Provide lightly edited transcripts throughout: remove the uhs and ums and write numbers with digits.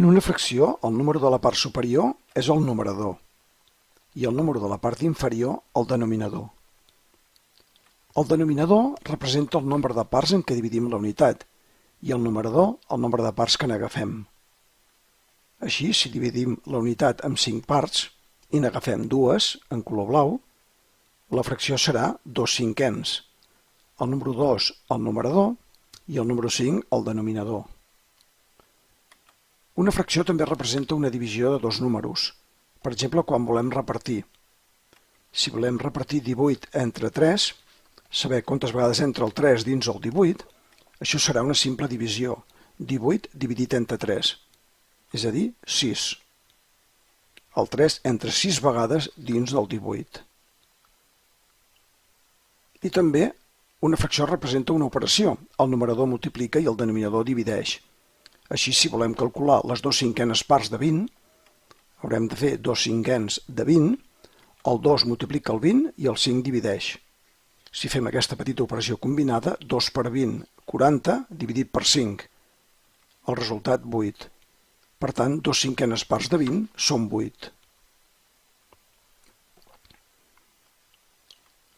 En una fracció, el número de la part superior és el numerador i el número de la part inferior el denominador. El denominador representa el nombre de parts en què dividim la unitat i el numerador el nombre de parts que n'agafem. Així, si dividim la unitat en 5 parts i n'agafem 2 en color blau, la fracció serà 2/5, el número 2 el numerador i el número 5 el denominador. Una fracció també representa una divisió de dos números, per exemple quan volem repartir. Si volem repartir 18 entre 3, saber quantes vegades entra el 3 dins el 18, això serà una simple divisió, 18 dividit entre 3, és a dir, 6. El 3 entra 6 vegades dins del 18. I també una fracció representa una operació, el numerador multiplica i el denominador divideix. Així, si volem calcular les 2/5 parts de 20, haurem de fer 2/5 de 20, el 2 multiplica el 20 i el 5 divideix. Si fem aquesta petita operació combinada, 2 per 20, 40, dividit per 5. El resultat, 8. Per tant, 2/5 parts de 20 són 8.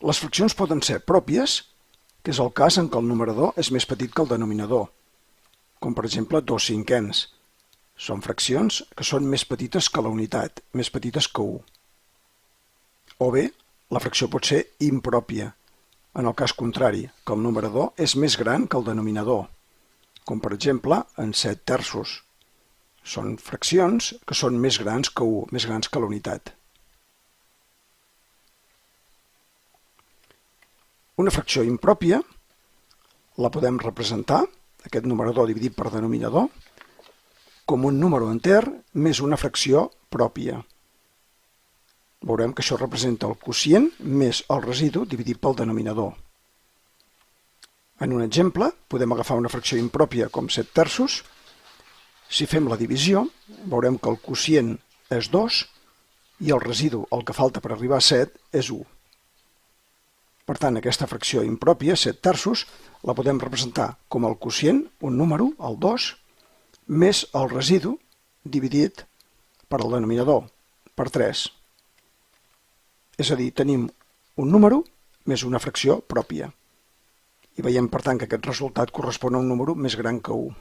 Les fraccions poden ser pròpies, que és el cas en què el numerador és més petit que el denominador, com per exemple 2/5. Són fraccions que són més petites que la unitat, més petites que 1. O bé, la fracció pot ser impròpia, en el cas contrari, que el numerador és més gran que el denominador, com per exemple en 7/3. Són fraccions que són més grans que 1, més grans que la unitat. Una fracció impròpia la podem representar, aquest numerador dividit per denominador, com un número enter més una fracció pròpia. Veurem que això representa el quocient més el residu dividit pel denominador. En un exemple, podem agafar una fracció impròpia com 7/3. Si fem la divisió, veurem que el quocient és 2 i el residu, el que falta per arribar a 7, és 1. Per tant, aquesta fracció impròpia, 7/3, la podem representar com el quocient, un número, el 2, més el residu dividit per el denominador, per 3. És a dir, tenim un número més una fracció pròpia. I veiem, per tant, que aquest resultat correspon a un número més gran que 1.